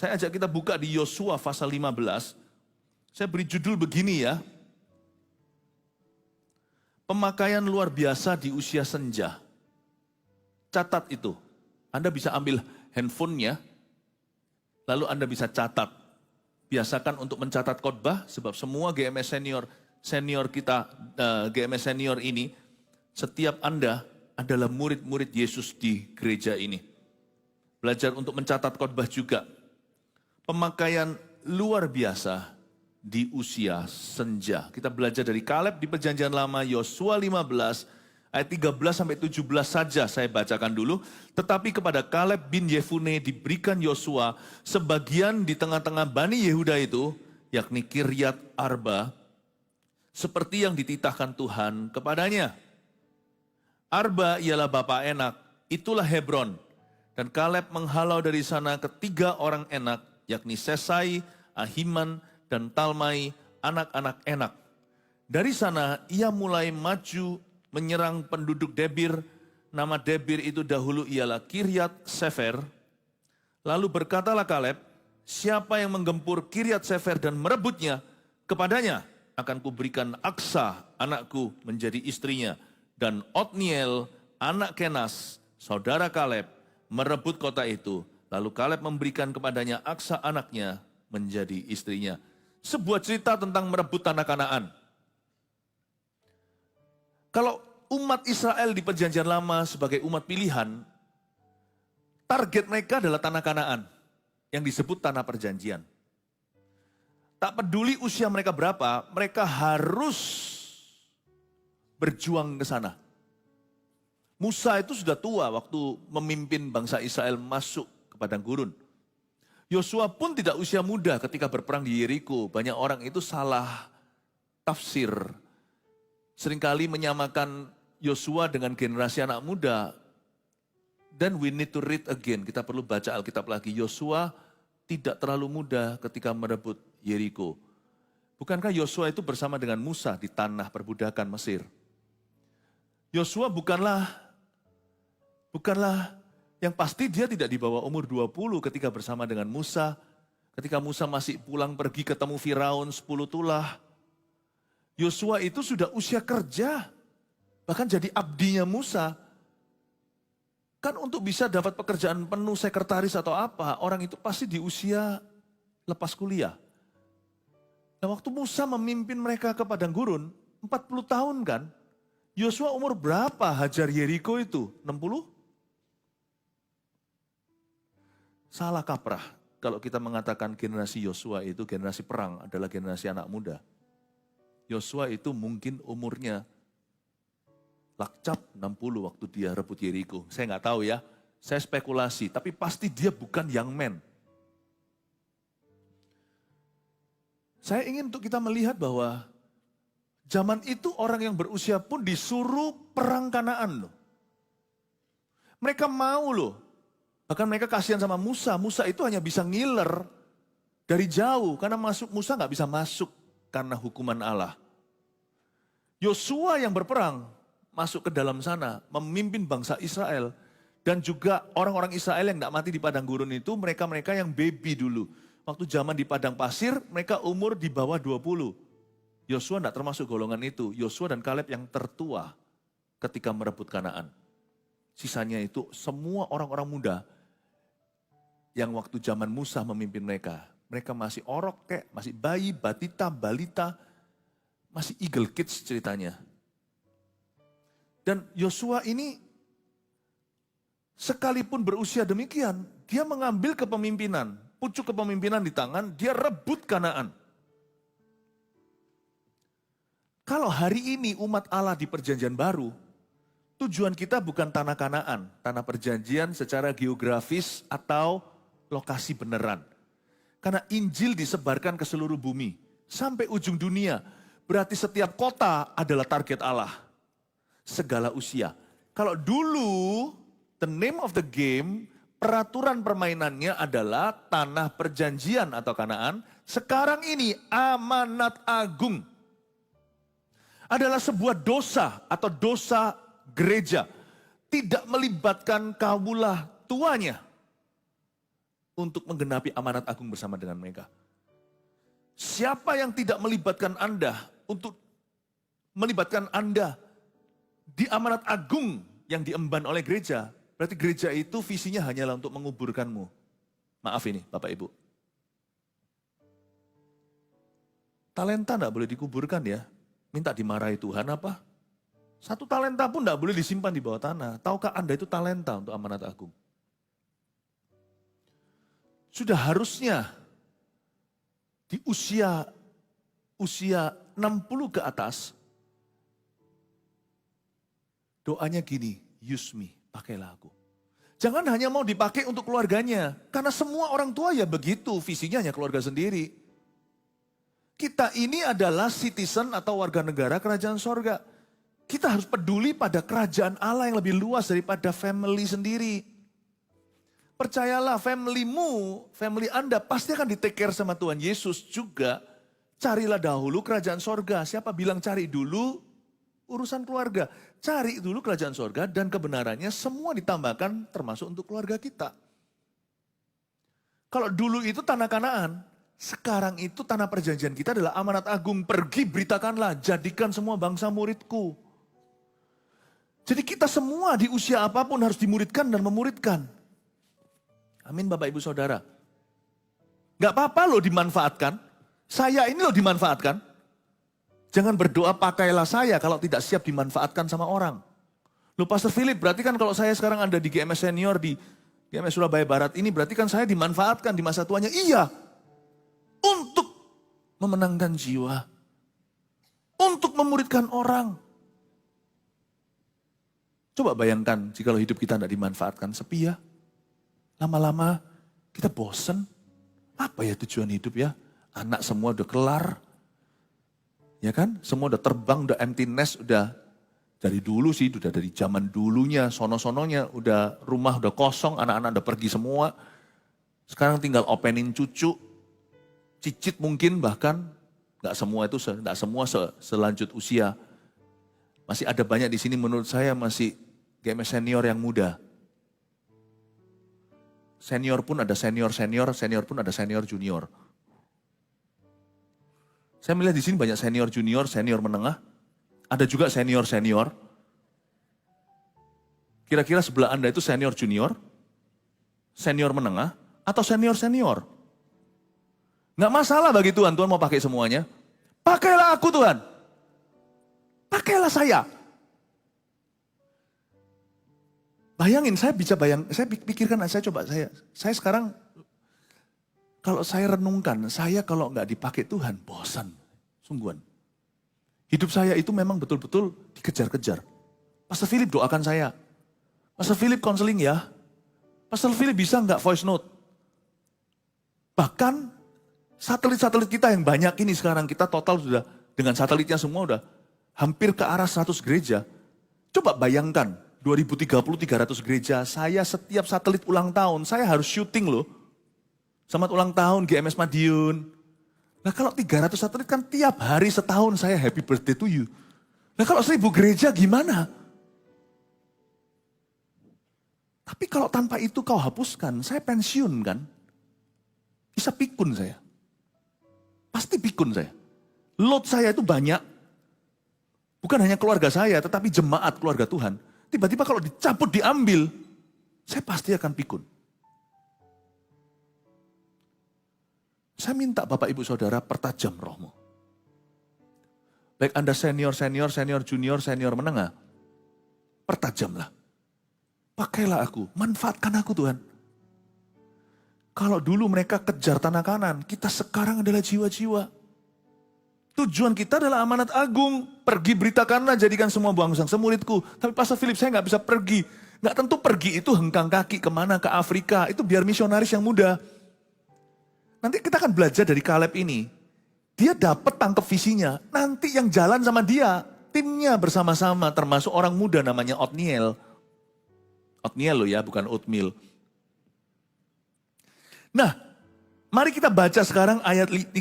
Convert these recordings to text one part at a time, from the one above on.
Saya ajak kita buka di Yosua pasal 15. Saya beri judul begini ya. Pemakaian luar biasa di usia senja. Catat itu. Anda bisa ambil handphonenya, lalu Anda bisa catat. Biasakan untuk mencatat khotbah, sebab semua GMS senior kita, GMS senior ini, setiap Anda adalah murid-murid Yesus di gereja ini. Belajar untuk mencatat khotbah juga. Pemakaian luar biasa di usia senja. Kita belajar dari Kaleb di Perjanjian Lama, Yosua 15, ayat 13 sampai 17 saja saya bacakan dulu. Tetapi kepada Kaleb bin Yefune diberikan Yosua sebagian di tengah-tengah Bani Yehuda itu, yakni Kiryat Arba, seperti yang dititahkan Tuhan kepadanya. Arba ialah bapa Enak, itulah Hebron. Dan Kaleb menghalau dari sana ketiga orang Enak, yakni Sesai, Ahiman, dan Talmai, anak-anak Enak. Dari sana ia mulai maju menyerang penduduk Debir. Nama Debir itu dahulu ialah Kiryat Sefer. Lalu berkatalah Kaleb, siapa yang menggempur Kiryat Sefer dan merebutnya, kepadanya akan kuberikan Aksa anakku menjadi istrinya. Dan Otniel anak Kenas, saudara Kaleb, merebut kota itu. Lalu Kaleb memberikan kepadanya Aksa anaknya menjadi istrinya. Sebuah cerita tentang merebut tanah Kanaan. Kalau umat Israel di Perjanjian Lama sebagai umat pilihan, target mereka adalah tanah Kanaan yang disebut tanah perjanjian. Tak peduli usia mereka berapa, mereka harus berjuang ke sana. Musa itu sudah tua waktu memimpin bangsa Israel masuk ke padang gurun. Yosua pun tidak usia muda ketika berperang di Yeriko. Banyak orang itu salah tafsir. Seringkali menyamakan Yosua dengan generasi anak muda. Dan we need to read again. Kita perlu baca Alkitab lagi. Yosua tidak terlalu muda ketika merebut Yeriko. Bukankah Yosua itu bersama dengan Musa di tanah perbudakan Mesir? Yosua bukanlah yang pasti dia tidak di bawah umur 20 ketika bersama dengan Musa. Ketika Musa masih pulang pergi ketemu Firaun 10 tulah. Yosua itu sudah usia kerja. Bahkan jadi abdinya Musa. Kan untuk bisa dapat pekerjaan penuh sekretaris atau apa, orang itu pasti di usia lepas kuliah. Nah waktu Musa memimpin mereka ke padang gurun, 40 tahun kan. Yosua umur berapa hajar Yeriko itu? 60? Salah kaprah kalau kita mengatakan generasi Yosua itu generasi perang adalah generasi anak muda. Yosua itu mungkin umurnya lakcap 60 waktu dia rebut Yeriko. Saya nggak tahu ya, saya spekulasi, tapi pasti dia bukan young man. Saya ingin untuk kita melihat bahwa zaman itu orang yang berusia pun disuruh perang Kanaan loh. Mereka mau loh. Bahkan mereka kasihan sama Musa. Musa itu hanya bisa ngiler dari jauh. Karena Musa nggak bisa masuk karena hukuman Allah. Yosua yang berperang masuk ke dalam sana. Memimpin bangsa Israel. Dan juga orang-orang Israel yang tidak mati di padang gurun itu. Mereka-mereka yang baby dulu. Waktu zaman di padang pasir mereka umur di bawah 20. Yosua tidak termasuk golongan itu. Yosua dan Kaleb yang tertua ketika merebut Kanaan. Sisanya itu semua orang-orang muda yang waktu zaman Musa memimpin mereka. Mereka masih orok kek, masih bayi, batita, balita, masih eagle kids ceritanya. Dan Yosua ini sekalipun berusia demikian, dia mengambil kepemimpinan, pucuk kepemimpinan di tangan, dia rebut Kanaan. Kalau hari ini umat Allah di Perjanjian Baru, tujuan kita bukan tanah Kanaan, tanah perjanjian secara geografis atau lokasi beneran. Karena Injil disebarkan ke seluruh bumi, sampai ujung dunia. Berarti setiap kota adalah target Allah. Segala usia. Kalau dulu, the name of the game, peraturan permainannya adalah tanah perjanjian atau Kanaan. Sekarang ini amanat agung. Adalah sebuah dosa atau dosa gereja. Tidak melibatkan kaulah tuanya. untuk menggenapi amanat agung bersama dengan mereka. Siapa yang tidak melibatkan Anda untuk melibatkan Anda di amanat agung yang diemban oleh gereja, berarti gereja itu visinya hanyalah untuk menguburkanmu. Maaf ini Bapak Ibu. Talenta enggak boleh dikuburkan ya. Minta dimarahi Tuhan apa? Satu talenta pun enggak boleh disimpan di bawah tanah. Tahukah Anda itu talenta untuk amanat agung? Sudah harusnya di usia 60 ke atas, doanya gini, use me, pakailah aku. Jangan hanya mau dipakai untuk keluarganya, karena semua orang tua ya begitu, visinya hanya keluarga sendiri. Kita ini adalah citizen atau warga negara kerajaan sorga. Kita harus peduli pada kerajaan Allah yang lebih luas daripada family sendiri. Percayalah, familymu, family Anda pasti akan di-take care sama Tuhan Yesus juga. Carilah dahulu kerajaan sorga. Siapa bilang cari dulu urusan keluarga? Cari dulu kerajaan sorga dan kebenarannya semua ditambahkan termasuk untuk keluarga kita. Kalau dulu itu tanah Kanaan, sekarang itu tanah perjanjian kita adalah amanat agung. Pergi beritakanlah, jadikan semua bangsa muridku. Jadi kita semua di usia apapun harus dimuridkan dan memuridkan. Amin Bapak Ibu Saudara. Gak apa-apa loh dimanfaatkan. Saya ini loh dimanfaatkan. Jangan berdoa pakailah saya kalau tidak siap dimanfaatkan sama orang. Loh Pastor Philip, berarti kan kalau saya sekarang ada di GMS Senior di GMS Surabaya Barat ini berarti kan saya dimanfaatkan di masa tuanya. Iya. Untuk memenangkan jiwa. Untuk memuridkan orang. Coba bayangkan jika hidup kita tidak dimanfaatkan, sepi ya. Lama-lama kita bosen. Apa ya tujuan hidup ya? Anak semua udah kelar. Ya kan? Semua udah terbang, udah empty nest, udah dari dulu sih, udah dari zaman dulunya, sono-sononya, udah rumah udah kosong, anak-anak udah pergi semua. Sekarang tinggal openin cucu, cicit mungkin bahkan. Gak semua itu, gak semua selanjut usia. Masih ada banyak di sini menurut saya masih GMS senior yang muda. Senior pun ada senior pun ada senior junior. Saya melihat di sini banyak senior junior, senior menengah. Ada juga senior. Kira-kira sebelah Anda itu senior junior, senior menengah, atau senior. Nggak masalah bagi Tuhan, Tuhan mau pakai semuanya. Pakailah aku Tuhan. Pakailah saya. Bayangin, saya pikirkan, saya sekarang, kalau saya renungkan, saya kalau nggak dipakai Tuhan, bosan, sungguhan. Hidup saya itu memang betul-betul dikejar-kejar. Pastor Philip doakan saya. Pastor Philip konseling ya. Pastor Philip bisa nggak voice note? Bahkan satelit-satelit kita yang banyak ini sekarang, kita total sudah, dengan satelitnya semua udah hampir ke arah 100 gereja. Coba bayangkan, 2030 300 gereja, saya setiap satelit ulang tahun, saya harus syuting loh. Selamat ulang tahun GMS Madiun. Nah kalau 300 satelit kan tiap hari setahun saya happy birthday to you. Nah kalau 1000 gereja gimana? Tapi kalau tanpa itu kau hapuskan, saya pensiun kan? Bisa pikun saya. Pasti pikun saya. Load saya itu banyak. Bukan hanya keluarga saya, tetapi jemaat keluarga Tuhan. Tiba-tiba kalau dicabut, diambil, saya pasti akan pikun. Saya minta Bapak Ibu Saudara pertajam rohmu. Baik Anda senior, junior, senior menengah. Pertajamlah. Pakailah aku, manfaatkan aku Tuhan. Kalau dulu mereka kejar tanah kanan, kita sekarang adalah jiwa-jiwa. Tujuan kita adalah amanat agung. Pergi beritakanlah, jadikan semua bangsa muridku. Tapi Pastor Philip, saya nggak bisa pergi. Nggak tentu pergi itu hengkang kaki kemana, ke Afrika. Itu biar misionaris yang muda. Nanti kita akan belajar dari Caleb ini. Dia dapat tangkap visinya. Nanti yang jalan sama dia, timnya bersama-sama, termasuk orang muda namanya Othniel. Othniel loh ya, bukan oatmeal. Nah, mari kita baca sekarang ayat 13,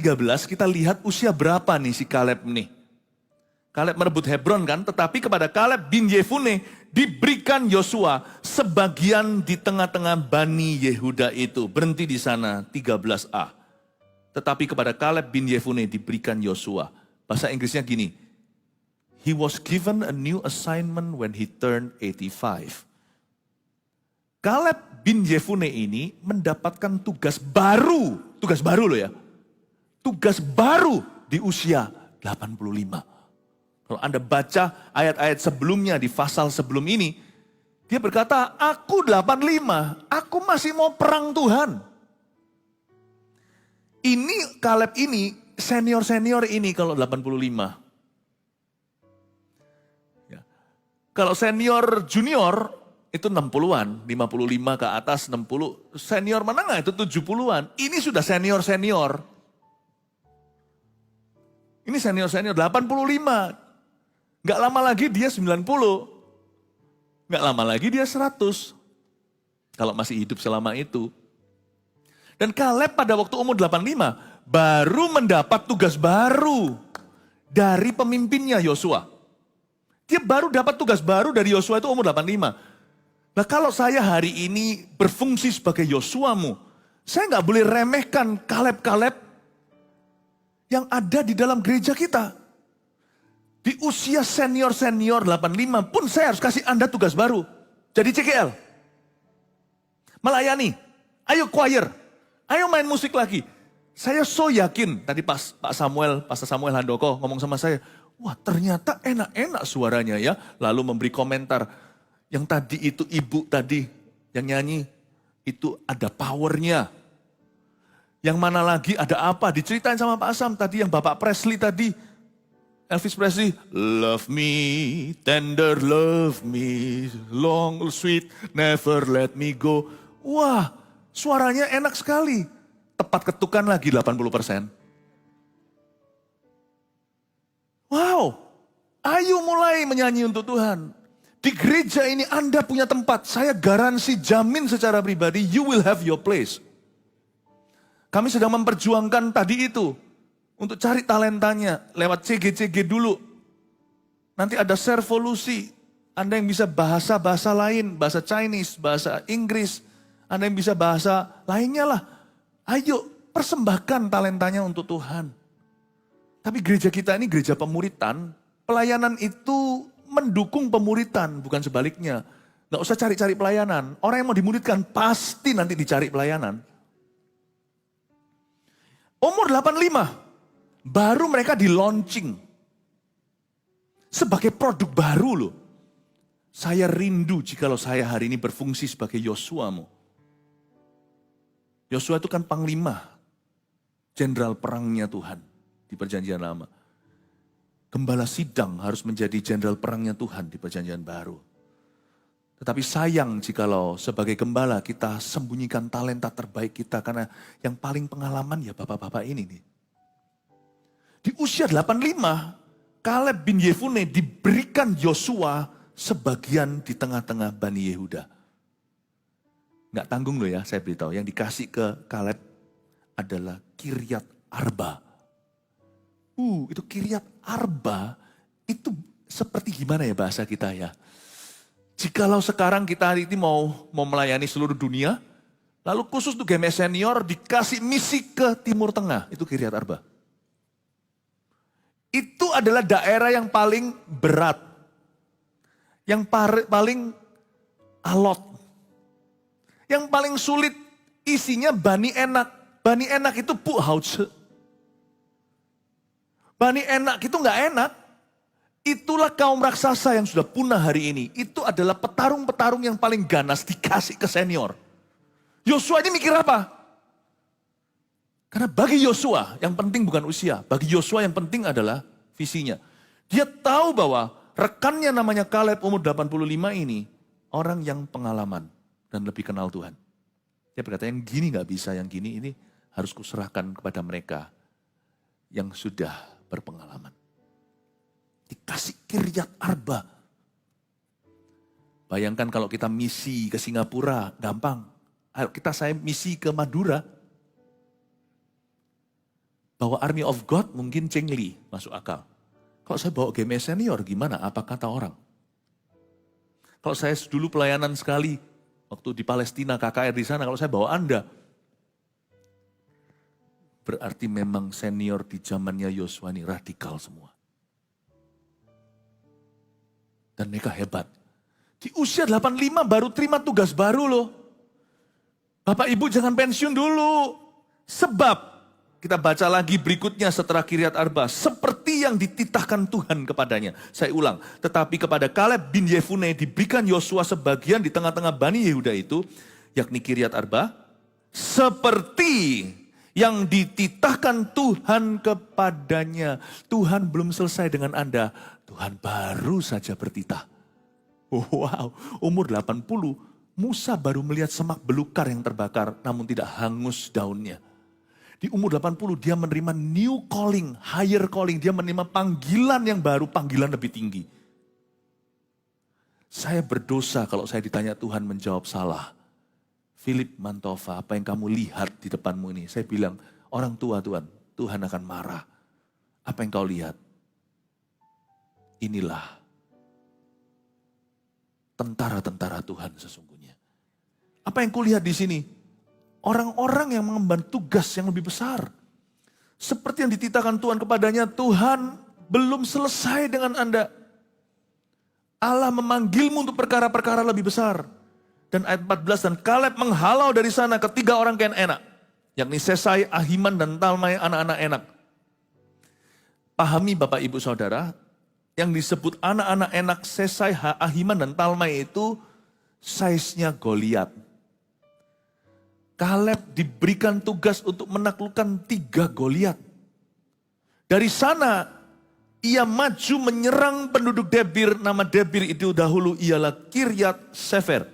kita lihat usia berapa nih si Caleb nih. Kaleb merebut Hebron kan, tetapi kepada Kaleb bin Yefune diberikan Yosua sebagian di tengah-tengah Bani Yehuda itu. Berhenti di sana 13a. Tetapi kepada Kaleb bin Yefune diberikan Yosua. Bahasa Inggrisnya gini. He was given a new assignment when he turned 85. Kaleb bin Yefune ini mendapatkan tugas baru loh ya. Tugas baru di usia 85. Kalau Anda baca ayat-ayat sebelumnya di pasal sebelum ini, dia berkata, aku 85, aku masih mau perang Tuhan. Ini Kaleb ini, senior-senior ini kalau 85. Ya. Kalau senior junior itu 60-an, 55 ke atas 60. Senior menengah itu 70-an. Ini sudah senior-senior. Ini senior-senior 85. Gak lama lagi dia 90. Gak lama lagi dia 100. Kalau masih hidup selama itu. Dan Kaleb pada waktu umur 85 baru mendapat tugas baru dari pemimpinnya Yosua. Dia baru dapat tugas baru dari Yosua itu umur 85. Nah kalau saya hari ini berfungsi sebagai Yosuamu, saya gak boleh remehkan Kaleb-Kaleb yang ada di dalam gereja kita. Di usia senior-senior 85 pun saya harus kasih Anda tugas baru. Jadi CGL. Melayani. Ayo choir. Ayo main musik lagi. Saya so yakin, tadi pas Pastor Samuel Handoko ngomong sama saya, wah ternyata enak-enak suaranya ya. Lalu memberi komentar, yang tadi itu ibu tadi yang nyanyi, itu ada powernya. Yang mana lagi ada apa, diceritain sama Pak Asam tadi, yang Bapak Presley tadi, Elvis Presley, love me, tender love me, long, sweet, never let me go. Wah, suaranya enak sekali. Tepat ketukan lagi 80%. Wow, ayo mulai menyanyi untuk Tuhan. Di gereja ini Anda punya tempat, saya garansi jamin secara pribadi, you will have your place. Kami sedang memperjuangkan tadi itu. Untuk cari talentanya lewat CG-CG dulu. Nanti ada servolusi. Anda yang bisa bahasa-bahasa lain, bahasa Chinese, bahasa Inggris. Anda yang bisa bahasa lainnya lah. Ayo persembahkan talentanya untuk Tuhan. Tapi gereja kita ini gereja pemuritan. Pelayanan itu mendukung pemuritan, bukan sebaliknya. Gak usah cari-cari pelayanan. Orang yang mau dimuridkan pasti nanti dicari pelayanan. Umur 85. Baru mereka di launching. Sebagai produk baru loh. Saya rindu jikalau saya hari ini berfungsi sebagai Yosuamu. Yosua itu kan panglima. Jenderal perangnya Tuhan. Di perjanjian lama. Gembala sidang harus menjadi jenderal perangnya Tuhan di perjanjian baru. Tetapi sayang jikalau sebagai gembala kita sembunyikan talenta terbaik kita. Karena yang paling pengalaman ya bapak-bapak ini nih. Di usia 85, Kaleb bin Yefune diberikan Yosua sebagian di tengah-tengah Bani Yehuda. Nggak tanggung loh ya, saya beritahu. Yang dikasih ke Kaleb adalah Kiryat Arba. Itu Kiryat Arba, itu seperti gimana ya bahasa kita ya. Jikalau sekarang kita hari ini mau melayani seluruh dunia, lalu khusus untuk GMS senior dikasih misi ke Timur Tengah, itu Kiryat Arba. Itu adalah daerah yang paling berat. Yang paling alot. Yang paling sulit isinya Bani Enak. Bani Enak itu Buchhauze. Bani Enak itu gak enak. Itulah kaum raksasa yang sudah punah hari ini. Itu adalah petarung-petarung yang paling ganas dikasih ke senior. Yosua ini mikir apa? Karena bagi Yosua yang penting bukan usia. Bagi Yosua yang penting adalah visinya. Dia tahu bahwa rekannya namanya Kaleb umur 85 ini orang yang pengalaman dan lebih kenal Tuhan. Dia berkata yang gini gak bisa, yang gini ini harus kuserahkan kepada mereka yang sudah berpengalaman. Dikasih Kiryat Arba. Bayangkan kalau kita misi ke Singapura, gampang. Ayo saya misi ke Madura. Bahwa Army of God mungkin Cheng Li masuk akal. Kalau saya bawa GMS senior gimana? Apa kata orang? Kalau saya dulu pelayanan sekali, waktu di Palestina, KKR di sana, kalau saya bawa Anda, berarti memang senior di zamannya Yosua ini radikal semua. Dan mereka hebat. Di usia 85 baru terima tugas baru loh. Bapak Ibu jangan pensiun dulu. Sebab kita baca lagi berikutnya setelah Kiryat Arba. Seperti yang dititahkan Tuhan kepadanya. Saya ulang. Tetapi kepada Kaleb bin Yefune diberikan Yosua sebagian di tengah-tengah Bani Yehuda itu. Yakni Kiryat Arba. Seperti yang dititahkan Tuhan kepadanya. Tuhan belum selesai dengan Anda. Tuhan baru saja bertitah. Wow, umur 80. Musa baru melihat semak belukar yang terbakar. Namun tidak hangus daunnya. Di umur 80 dia menerima new calling, higher calling. Dia menerima panggilan yang baru, panggilan lebih tinggi. Saya berdosa kalau saya ditanya Tuhan menjawab salah. Philip Mantova, apa yang kamu lihat di depanmu ini? Saya bilang, orang tua Tuhan, Tuhan akan marah. Apa yang kau lihat? Inilah tentara-tentara Tuhan sesungguhnya. Apa yang kulihat di sini? Orang-orang yang mengemban tugas yang lebih besar. Seperti yang dititahkan Tuhan kepadanya, Tuhan belum selesai dengan Anda. Allah memanggilmu untuk perkara-perkara lebih besar. Dan ayat 14, dan Kaleb menghalau dari sana ketiga orang Ken Enak. Yakni Sesai, Ahiman, dan Talmai, anak-anak Enak. Pahami Bapak Ibu Saudara, yang disebut anak-anak Enak, Sesai, Ahiman, dan Talmai itu size-nya Goliat. Kaleb diberikan tugas untuk menaklukkan 3 Goliat. Dari sana ia maju menyerang penduduk Debir. Nama Debir itu dahulu ialah Kiryat Sefer.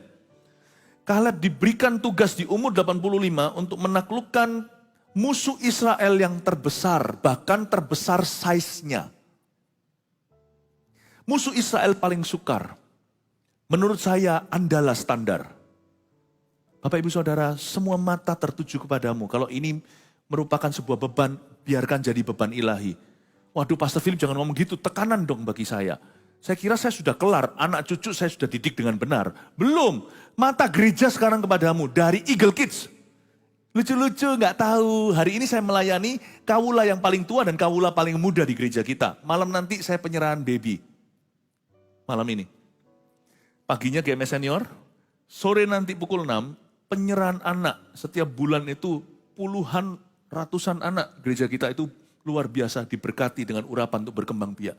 Kaleb diberikan tugas di umur 85 untuk menaklukkan musuh Israel yang terbesar. Bahkan terbesar size-nya. Musuh Israel paling sukar. Menurut saya Andalah standar. Bapak Ibu Saudara, semua mata tertuju kepadamu. Kalau ini merupakan sebuah beban, biarkan jadi beban ilahi. Waduh Pastor Philip jangan ngomong gitu, tekanan dong bagi saya. Saya kira saya sudah kelar, anak cucu saya sudah didik dengan benar. Belum, mata gereja sekarang kepadamu dari Eagle Kids. Lucu-lucu gak tahu, hari ini saya melayani kawula yang paling tua dan kawula paling muda di gereja kita. Malam nanti saya penyerahan baby. Malam ini. Paginya GMS Senior, sore nanti pukul 6, penyerahan anak. Setiap bulan itu puluhan, ratusan anak. Gereja kita itu luar biasa diberkati dengan urapan untuk berkembang biak.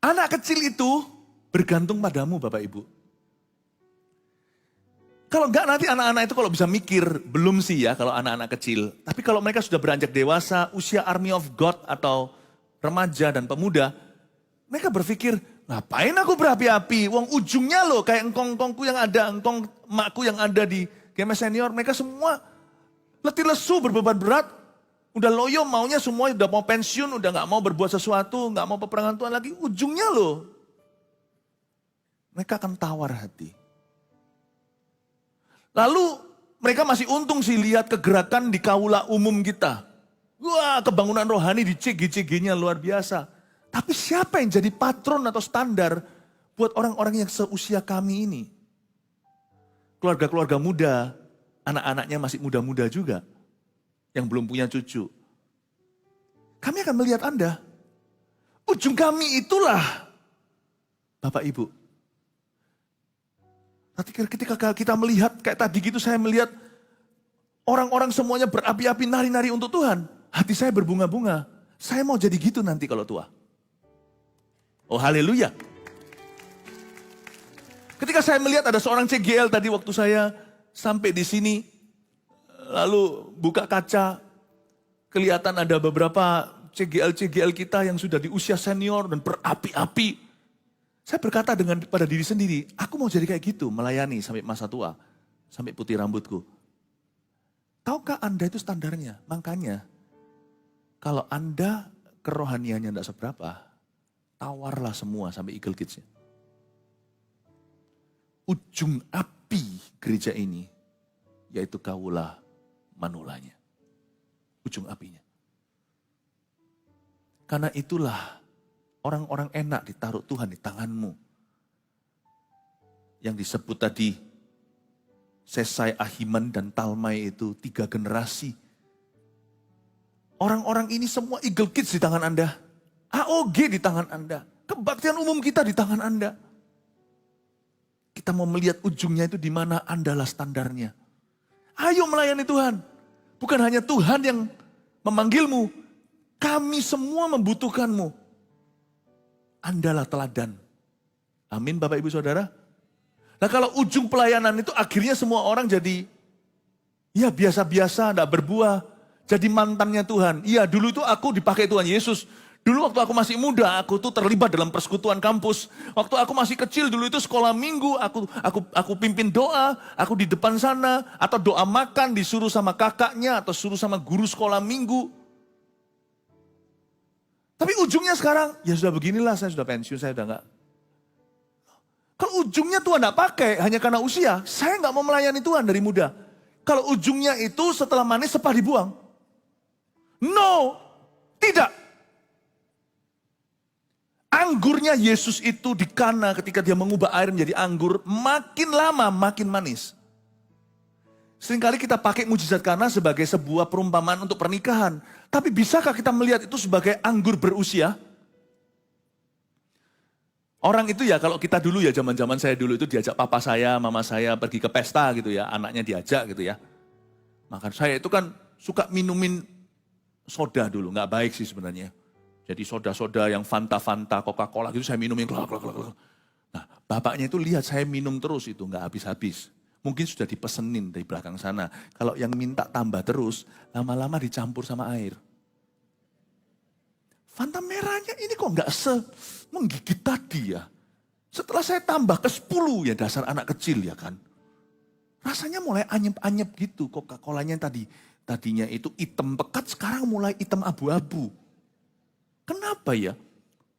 Anak kecil itu bergantung padamu Bapak Ibu. Kalau enggak nanti anak-anak itu kalau bisa mikir, belum sih ya kalau anak-anak kecil. Tapi kalau mereka sudah beranjak dewasa, usia army of God atau remaja dan pemuda, mereka berpikir, ngapain aku berapi-api? Wong ujungnya loh kayak engkong-engkongku yang ada, engkong emakku yang ada di GMS Senior. Mereka semua letih lesu berbeban berat. Udah loyo maunya semua udah mau pensiun, udah gak mau berbuat sesuatu, gak mau peperangan Tuhan lagi. Ujungnya loh. Mereka akan tawar hati. Lalu mereka masih untung sih lihat kegerakan di kaula umum kita. Wah kebangunan rohani di CG-CG-nya luar biasa. Tapi siapa yang jadi patron atau standar buat orang-orang yang seusia kami ini? Keluarga-keluarga muda, anak-anaknya masih muda-muda juga. Yang belum punya cucu. Kami akan melihat Anda. Ujung kami itulah Bapak Ibu. Nanti ketika kita melihat kayak tadi gitu saya melihat orang-orang semuanya berapi-api nari-nari untuk Tuhan. Hati saya berbunga-bunga. Saya mau jadi gitu nanti kalau tua. Oh haleluya. Ketika saya melihat ada seorang CGL tadi waktu saya sampai di sini. Lalu buka kaca. Kelihatan ada beberapa CGL-CGL kita yang sudah di usia senior dan berapi-api. Saya berkata pada diri sendiri, aku mau jadi kayak gitu, melayani sampai masa tua. Sampai putih rambutku. Tahukah Anda itu standarnya? Makanya, kalau Anda kerohaniannya tidak seberapa, tawarlah semua sampai Eagle Kids-nya. Ujung api gereja ini, yaitu kaulah manulanya. ujung apinya. Karena itulah orang-orang enak ditaruh Tuhan di tanganmu. Yang disebut tadi, Sesai, Ahiman, dan Talmai itu 3 generasi. Orang-orang ini semua Eagle Kids di tangan Anda. AOG di tangan Anda. Kebaktian umum kita di tangan Anda. Kita mau melihat ujungnya itu di mana, Andalah standarnya. Ayo melayani Tuhan. Bukan hanya Tuhan yang memanggilmu. Kami semua membutuhkanmu. Andalah teladan. Amin Bapak Ibu Saudara. Nah kalau ujung pelayanan itu akhirnya semua orang jadi ya biasa-biasa, tidak berbuah. Jadi mantannya Tuhan. Iya dulu itu aku dipakai Tuhan Yesus. Dulu waktu aku masih muda, aku tuh terlibat dalam persekutuan kampus. Waktu aku masih kecil dulu itu sekolah minggu, aku pimpin doa, aku di depan sana. Atau doa makan disuruh sama kakaknya atau suruh sama guru sekolah minggu. Tapi ujungnya sekarang, ya sudah beginilah, saya sudah pensiun, saya sudah enggak. Kalau ujungnya Tuhan enggak pakai hanya karena usia, saya enggak mau melayani Tuhan dari muda. Kalau ujungnya itu setelah manis sepah dibuang. No, tidak. Anggurnya Yesus itu di Kana ketika dia mengubah air menjadi anggur, makin lama makin manis. Seringkali kita pakai mujizat Kana sebagai sebuah perumpamaan untuk pernikahan. Tapi bisakah kita melihat itu sebagai anggur berusia? Orang itu ya kalau kita dulu ya zaman-zaman saya dulu itu diajak papa saya, mama saya pergi ke pesta gitu ya. Anaknya diajak gitu ya. Maka saya itu kan suka minumin soda dulu, nggak baik sih sebenarnya. Jadi soda-soda yang Fanta, Coca-Cola gitu saya minumin. Nah bapaknya itu lihat saya minum terus itu nggak habis-habis. Mungkin sudah dipesenin dari belakang sana. Kalau yang minta tambah terus, lama-lama dicampur sama air. Fanta merahnya ini kok nggak menggigit tadi ya. Setelah saya tambah ke 10 ya dasar anak kecil ya kan. Rasanya mulai anyep-anyep gitu. Coca-Colanya tadinya itu hitam pekat, sekarang mulai hitam abu-abu. Kenapa ya?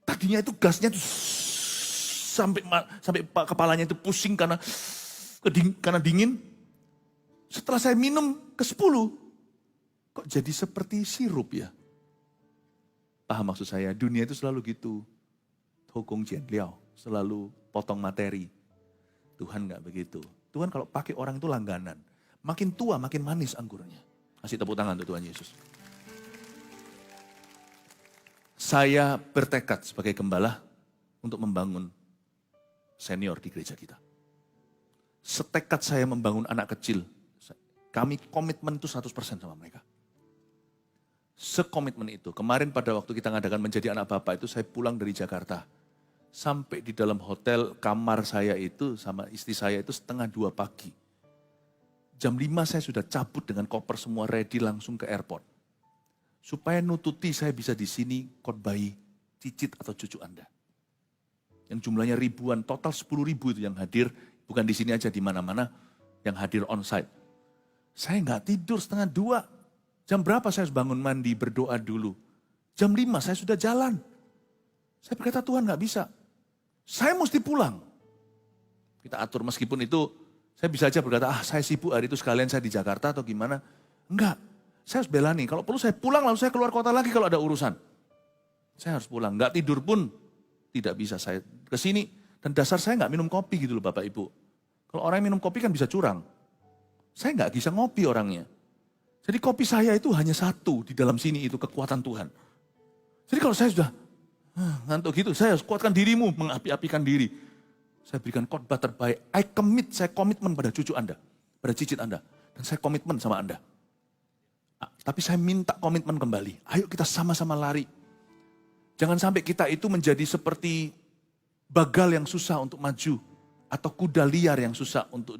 Tadinya itu gasnya tuh sampai kepalanya itu pusing karena dingin. Setelah saya minum ke 10, kok jadi seperti sirup ya? Paham maksud saya? Dunia itu selalu gitu. Hokong jian liao, selalu potong materi. Tuhan gak begitu. Tuhan kalau pakai orang itu langganan. Makin tua makin manis anggurnya. Kasih tepuk tangan untuk Tuhan Yesus. Saya bertekad sebagai gembala untuk membangun senior di gereja kita. Setekad saya membangun anak kecil, kami komitmen itu 100% sama mereka. Sekomitmen itu. Kemarin pada waktu kita ngadakan menjadi anak bapak itu saya pulang dari Jakarta. Sampai di dalam hotel kamar saya itu sama istri saya itu 1:30 pagi. Jam 5 saya sudah cabut dengan koper semua ready langsung ke airport. Supaya nututi saya bisa di sini khotbahi cicit atau cucu Anda. Yang jumlahnya ribuan, total 10.000 itu yang hadir. Bukan di sini aja, di mana-mana yang hadir onsite. Saya nggak tidur 1:30. Jam berapa saya harus bangun mandi, berdoa dulu. Jam 5 saya sudah jalan. Saya berkata Tuhan nggak bisa. Saya mesti pulang. Kita atur meskipun itu, saya bisa aja berkata, saya sibuk hari itu sekalian saya di Jakarta atau gimana. Enggak. Saya harus bela nih, kalau perlu saya pulang lalu saya keluar kota lagi kalau ada urusan. Saya harus pulang, nggak tidur pun tidak bisa saya kesini. Dan dasar saya nggak minum kopi gitu loh Bapak Ibu. Kalau orang yang minum kopi kan bisa curang. Saya nggak bisa ngopi orangnya. Jadi kopi saya itu hanya satu di dalam sini itu kekuatan Tuhan. Jadi kalau saya sudah ngantuk gitu, saya harus kuatkan dirimu, mengapi-apikan diri. Saya berikan khotbah terbaik, saya komitmen pada cucu Anda, pada cicit Anda. Dan saya komitmen sama Anda. Tapi saya minta komitmen kembali. Ayo kita sama-sama lari. Jangan sampai kita itu menjadi seperti bagal yang susah untuk maju. Atau kuda liar yang susah untuk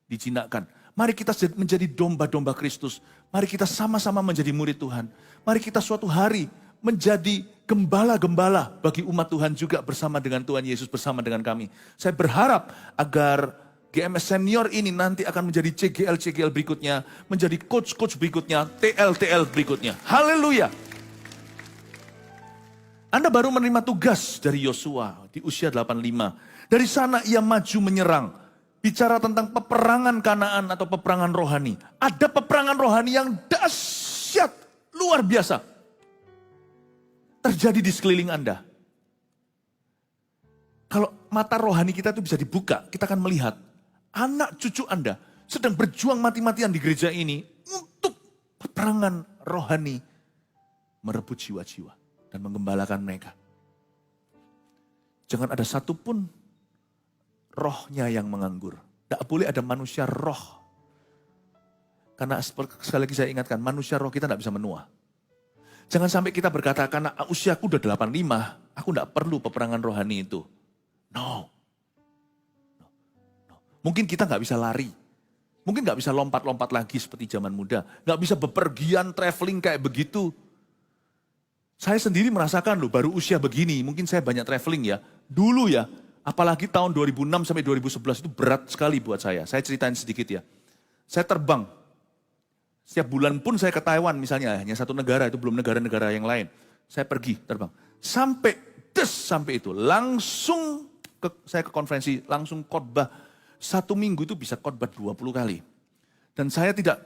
dijinakkan. Mari kita menjadi domba-domba Kristus. Mari kita sama-sama menjadi murid Tuhan. Mari kita suatu hari menjadi gembala-gembala bagi umat Tuhan juga bersama dengan Tuhan Yesus, bersama dengan kami. Saya berharap agar GMS senior ini nanti akan menjadi CGL berikutnya, menjadi coach berikutnya, TL berikutnya. Haleluya. Anda baru menerima tugas dari Yosua di usia 85. Dari sana ia maju menyerang. Bicara tentang peperangan Kanaan atau peperangan rohani. Ada peperangan rohani yang dahsyat. luar biasa terjadi di sekeliling Anda. Kalau mata rohani kita itu bisa dibuka, kita akan melihat anak cucu Anda sedang berjuang mati-matian di gereja ini untuk peperangan rohani merebut jiwa-jiwa dan menggembalakan mereka. Jangan ada satupun rohnya yang menganggur. Tidak boleh ada manusia roh. Karena sekali lagi saya ingatkan, manusia roh kita tidak bisa menua. Jangan sampai kita berkata, karena usiaku udah 85, aku tidak perlu peperangan rohani itu. No. Mungkin kita nggak bisa lari. Mungkin nggak bisa lompat-lompat lagi seperti zaman muda. Nggak bisa bepergian, traveling kayak begitu. Saya sendiri merasakan loh, baru usia begini, mungkin saya banyak traveling ya. Dulu ya, apalagi tahun 2006 sampai 2011 itu berat sekali buat saya. Saya ceritain sedikit ya. Saya terbang. Setiap bulan pun saya ke Taiwan misalnya, hanya satu negara, itu belum negara-negara yang lain. Saya pergi terbang. Sampai itu, langsung saya ke konferensi, langsung khotbah. 1 minggu itu bisa khotbah 20 kali. Dan saya tidak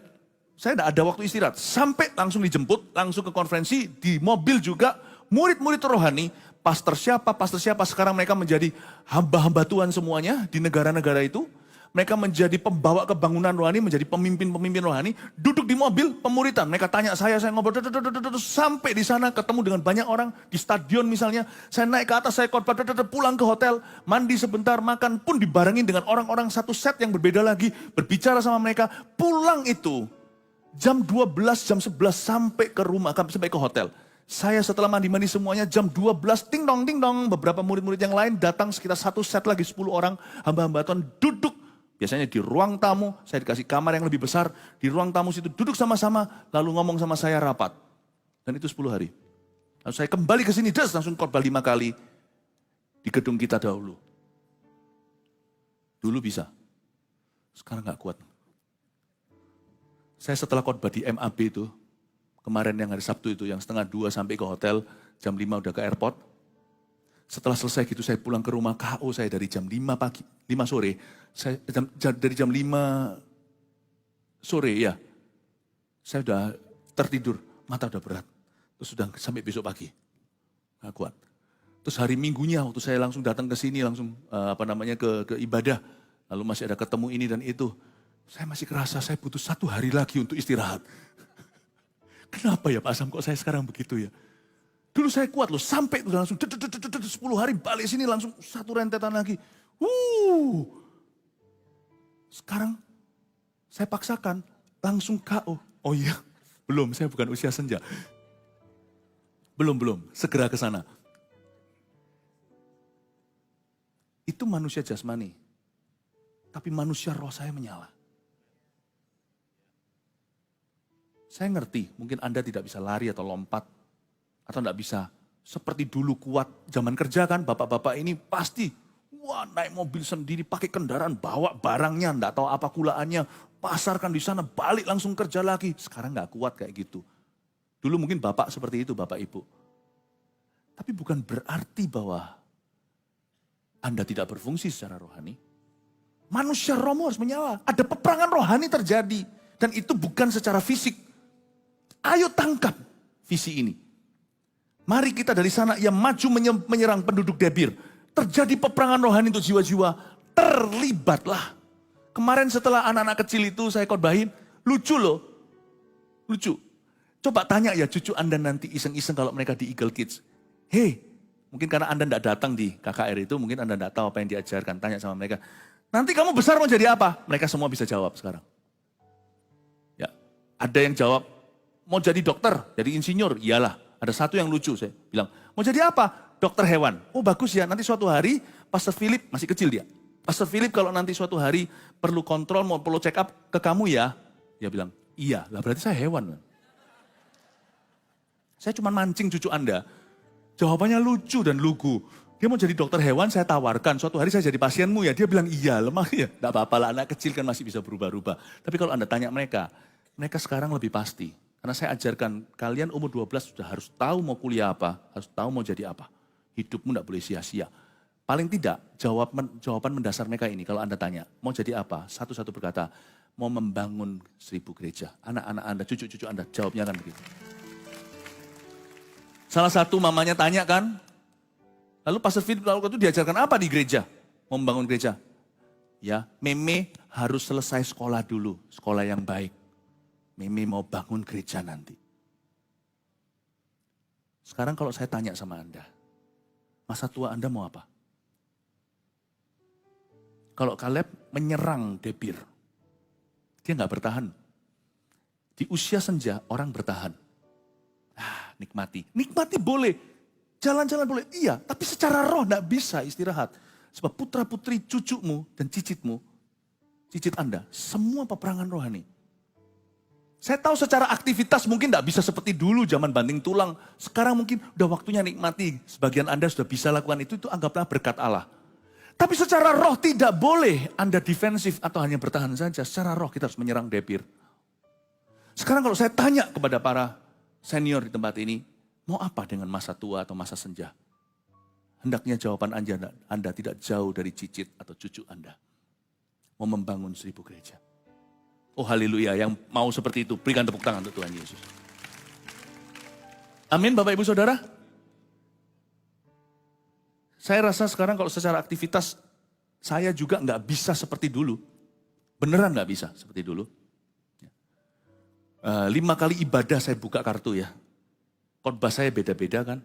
ada waktu istirahat. Sampai langsung dijemput, langsung ke konferensi, di mobil juga, murid-murid rohani, pastor siapa sekarang mereka menjadi hamba-hamba Tuhan semuanya di negara-negara itu. Mereka menjadi pembawa kebangunan rohani, menjadi pemimpin-pemimpin rohani. Duduk di mobil, pemuritan. Mereka tanya saya ngobrol. Sampai di sana ketemu dengan banyak orang. Di stadion misalnya. Saya naik ke atas, saya khotbah, pulang ke hotel. Mandi sebentar, makan pun dibarengin dengan orang-orang satu set yang berbeda lagi. Berbicara sama mereka. Pulang itu jam 12, jam 11 sampai ke rumah, sampai ke hotel. Saya setelah mandi-mandi semuanya jam 12, ting dong. Beberapa murid-murid yang lain datang sekitar satu set lagi, 10 orang hamba-hamba Tuhan duduk. Biasanya di ruang tamu, saya dikasih kamar yang lebih besar. Di ruang tamu situ duduk sama-sama, lalu ngomong sama saya rapat. Dan itu 10 hari. Lalu saya kembali ke sini, langsung khotbah 5 kali di gedung kita dahulu. Dulu bisa, sekarang gak kuat. Saya setelah khotbah di MAB itu, kemarin yang hari Sabtu itu, yang 1:30 sampai ke hotel, jam 5 udah ke airport. Setelah selesai gitu saya pulang ke rumah, KO saya dari jam 5 pagi, 5 sore. Dari jam 5 sore ya, saya udah tertidur, mata udah berat. Terus sudah sampai besok pagi, gak kuat. Terus hari Minggunya waktu saya langsung datang ke sini, langsung ke ibadah. Lalu masih ada ketemu ini dan itu. Saya masih kerasa saya butuh 1 hari lagi untuk istirahat. Kenapa ya Pak Asam kok saya sekarang begitu ya? Dulu saya kuat loh, sampai itu langsung 10 hari balik sini langsung 1 rentetan lagi. Sekarang saya paksakan langsung KO. Oh iya, belum, saya bukan usia senja. Belum, segera ke sana. Itu manusia jasmani. Tapi manusia roh saya menyala. Saya ngerti, mungkin Anda tidak bisa lari atau lompat. Atau tidak bisa seperti dulu kuat. Zaman kerja kan, bapak-bapak ini pasti naik mobil sendiri, pakai kendaraan, bawa barangnya, tidak tahu apa kulaannya. Pasarkan di sana, balik langsung kerja lagi. Sekarang nggak kuat kayak gitu. Dulu mungkin bapak seperti itu, bapak ibu. Tapi bukan berarti bahwa Anda tidak berfungsi secara rohani. Manusia rohmu harus menyala. Ada peperangan rohani terjadi. Dan itu bukan secara fisik. Ayo tangkap visi ini. Mari kita dari sana yang maju menyerang penduduk Debir. Terjadi peperangan rohani untuk jiwa-jiwa. Terlibatlah. Kemarin setelah anak-anak kecil itu saya khotbahin. Lucu loh. Lucu. Coba tanya ya cucu Anda nanti iseng-iseng kalau mereka di Eagle Kids. Hei, mungkin karena Anda tidak datang di KKR itu, mungkin Anda tidak tahu apa yang diajarkan. Tanya sama mereka. Nanti kamu besar mau jadi apa? Mereka semua bisa jawab sekarang. Ya, ada yang jawab, mau jadi dokter, jadi insinyur. Iyalah, ada satu yang lucu, saya bilang, mau jadi apa? Dokter hewan. Oh bagus ya, nanti suatu hari Pastor Philip, masih kecil dia. Pastor Philip kalau nanti suatu hari perlu kontrol, perlu check up ke kamu ya. Dia bilang, iya, lah berarti saya hewan. Saya cuma mancing cucu Anda. Jawabannya lucu dan lugu. Dia mau jadi dokter hewan, saya tawarkan. Suatu hari saya jadi pasienmu ya. Dia bilang, iya lemah ya. Tidak apa-apa lah, anak kecil kan masih bisa berubah-ubah. Tapi kalau Anda tanya mereka sekarang lebih pasti. Karena saya ajarkan, kalian umur 12 sudah harus tahu mau kuliah apa, harus tahu mau jadi apa. Hidupmu tidak boleh sia-sia. Paling tidak, jawaban mendasar mereka ini, kalau Anda tanya, mau jadi apa? Satu-satu berkata, mau membangun 1000 gereja. Anak-anak Anda, cucu-cucu Anda, jawabnya kan begitu. Salah satu mamanya tanya kan, lalu Pastor Philip lalu itu diajarkan apa di gereja? Membangun gereja. Ya, Meme harus selesai sekolah dulu, sekolah yang baik. Meme mau bangun gereja nanti. Sekarang kalau saya tanya sama Anda, masa tua Anda mau apa? Kalau Kaleb menyerang Debir, dia nggak bertahan. Di usia senja orang bertahan. Nikmati. Nikmati boleh. Jalan-jalan boleh. Iya, tapi secara roh nggak bisa istirahat. Sebab putra-putri cucumu dan cicitmu, cicit Anda, semua peperangan rohani. Saya tahu secara aktivitas mungkin nggak bisa seperti dulu zaman banting tulang. Sekarang mungkin udah waktunya nikmati. Sebagian Anda sudah bisa lakukan itu anggaplah berkat Allah. Tapi secara roh tidak boleh Anda defensif atau hanya bertahan saja. Secara roh kita harus menyerang Debir. Sekarang kalau saya tanya kepada para senior di tempat ini, mau apa dengan masa tua atau masa senja? Hendaknya jawaban Anda tidak jauh dari cicit atau cucu Anda. Mau membangun 1000 gereja. Oh haleluya, yang mau seperti itu, berikan tepuk tangan untuk Tuhan Yesus. Amin Bapak Ibu Saudara. Saya rasa sekarang kalau secara aktivitas, saya juga nggak bisa seperti dulu. Beneran nggak bisa seperti dulu. 5 kali ibadah saya buka kartu ya. Khotbah saya beda-beda kan.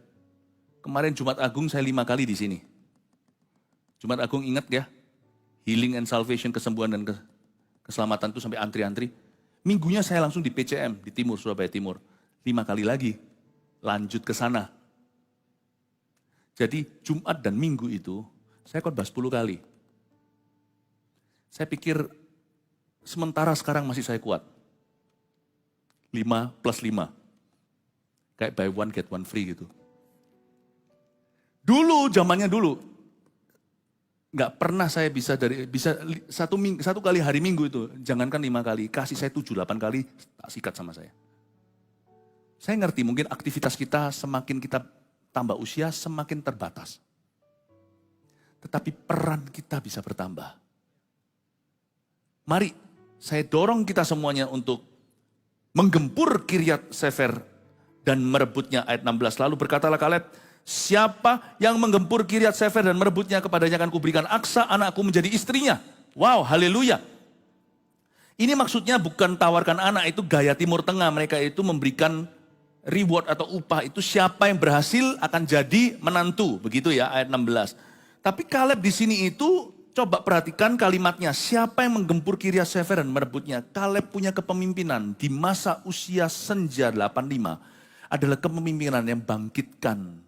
Kemarin Jumat Agung saya 5 kali di sini. Jumat Agung ingat ya, healing and salvation, kesembuhan dan keselamatan itu sampai antri-antri. Minggunya saya langsung di PCM, di Timur, Surabaya Timur. 5 kali lagi, lanjut ke sana. Jadi Jumat dan Minggu itu, saya khotbah 10 kali. Saya pikir sementara sekarang masih saya kuat. 5 plus 5. Kayak buy one get one free gitu. Dulu, zamannya dulu. Nggak pernah saya bisa satu kali hari Minggu itu. Jangankan 5 kali, kasih saya 7-8 kali, tak sikat sama saya. Saya ngerti mungkin aktivitas kita semakin kita tambah usia, semakin terbatas. Tetapi peran kita bisa bertambah. Mari, saya dorong kita semuanya untuk menggempur Kiryat Sefer dan merebutnya, ayat 16. Lalu berkatalah Kaleb, siapa yang menggempur Kiryat Sefer dan merebutnya, kepadanya akan kuberikan Aksa anakku menjadi istrinya. Wow, haleluya. Ini maksudnya bukan tawarkan anak, itu gaya Timur Tengah. Mereka itu memberikan reward atau upah, itu siapa yang berhasil akan jadi menantu. Begitu ya, ayat 16. Tapi Kaleb di sini itu, coba perhatikan kalimatnya, siapa yang menggempur Kiryat Sefer dan merebutnya. Kaleb punya kepemimpinan di masa usia senja 85 adalah kepemimpinan yang bangkitkan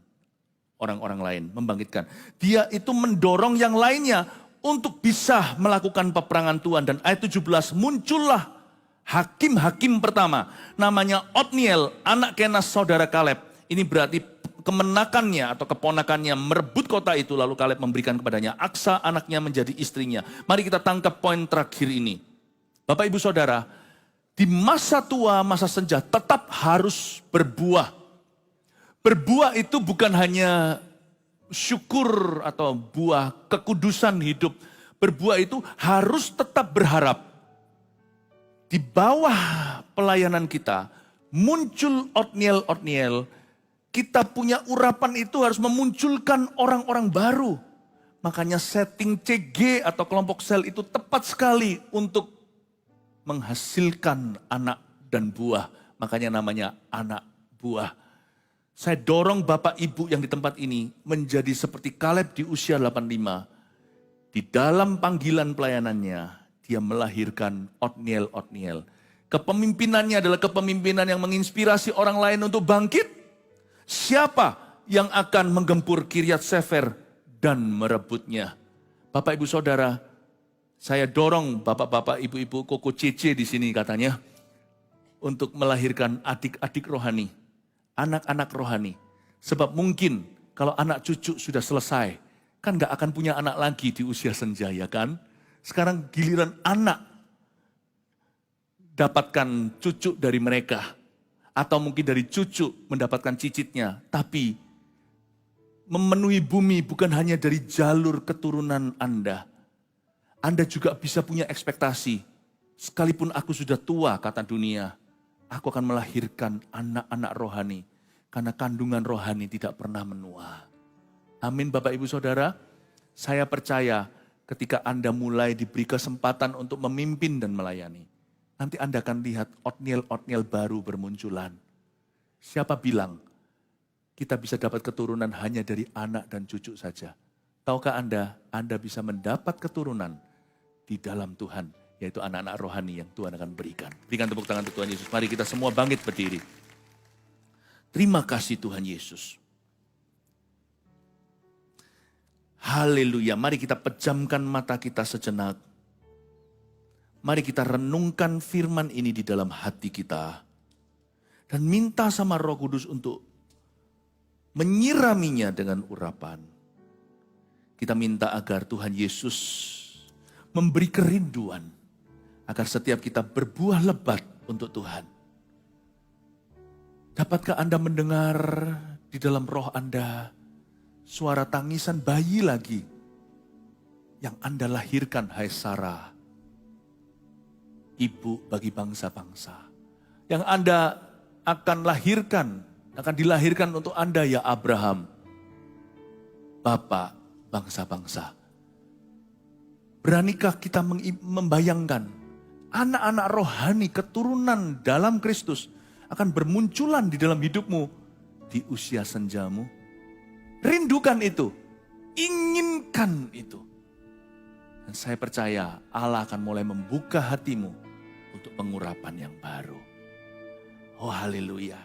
orang-orang lain, membangkitkan. Dia itu mendorong yang lainnya untuk bisa melakukan peperangan Tuhan. Dan ayat 17, muncullah hakim-hakim pertama, namanya Otniel, anak Kenas saudara Kaleb. Ini berarti kemenakannya atau keponakannya merebut kota itu, lalu Kaleb memberikan kepadanya Aksa anaknya menjadi istrinya. Mari kita tangkap poin terakhir ini. Bapak Ibu Saudara, di masa tua, masa senja tetap harus berbuah. Berbuah itu bukan hanya syukur atau buah kekudusan hidup. Berbuah itu harus tetap berharap. Di bawah pelayanan kita muncul Otniel, kita punya urapan itu harus memunculkan orang-orang baru. Makanya setting CG atau kelompok sel itu tepat sekali untuk menghasilkan anak dan buah. Makanya namanya anak buah. Saya dorong Bapak Ibu yang di tempat ini menjadi seperti Kaleb di usia 85. Di dalam panggilan pelayanannya, dia melahirkan Otniel. Kepemimpinannya adalah kepemimpinan yang menginspirasi orang lain untuk bangkit. Siapa yang akan menggempur Kiryat Sefer dan merebutnya? Bapak Ibu Saudara, saya dorong bapak-bapak, ibu-ibu, koko cece di sini katanya, untuk melahirkan adik-adik rohani, anak-anak rohani. Sebab mungkin kalau anak cucu sudah selesai, kan gak akan punya anak lagi di usia senja, ya kan? Sekarang giliran anak dapatkan cucu dari mereka. Atau mungkin dari cucu mendapatkan cicitnya. Tapi memenuhi bumi bukan hanya dari jalur keturunan Anda. Anda juga bisa punya ekspektasi. Sekalipun aku sudah tua, kata dunia, aku akan melahirkan anak-anak rohani. Karena kandungan rohani tidak pernah menua. Amin Bapak Ibu Saudara. Saya percaya ketika Anda mulai diberi kesempatan untuk memimpin dan melayani. Nanti Anda akan lihat otniel-otniel baru bermunculan. Siapa bilang kita bisa dapat keturunan hanya dari anak dan cucu saja. Tahukah Anda bisa mendapat keturunan di dalam Tuhan. Yaitu anak-anak rohani yang Tuhan akan berikan. Berikan tepuk tangan untuk Tuhan Yesus. Mari kita semua bangkit berdiri. Terima kasih Tuhan Yesus. Haleluya. Mari kita pejamkan mata kita sejenak. Mari kita renungkan firman ini di dalam hati kita. Dan minta sama Roh Kudus untuk menyiraminya dengan urapan. Kita minta agar Tuhan Yesus memberi kerinduan. Agar setiap kita berbuah lebat untuk Tuhan. Dapatkah Anda mendengar di dalam roh Anda suara tangisan bayi lagi yang Anda lahirkan, hai Sarah, ibu bagi bangsa-bangsa. Yang Anda akan dilahirkan untuk Anda ya Abraham, Bapak bangsa-bangsa. Beranikah kita membayangkan anak-anak rohani keturunan dalam Kristus akan bermunculan di dalam hidupmu di usia senjamu? Rindukan itu, inginkan itu. Dan saya percaya Allah akan mulai membuka hatimu untuk pengurapan yang baru. Oh haleluya.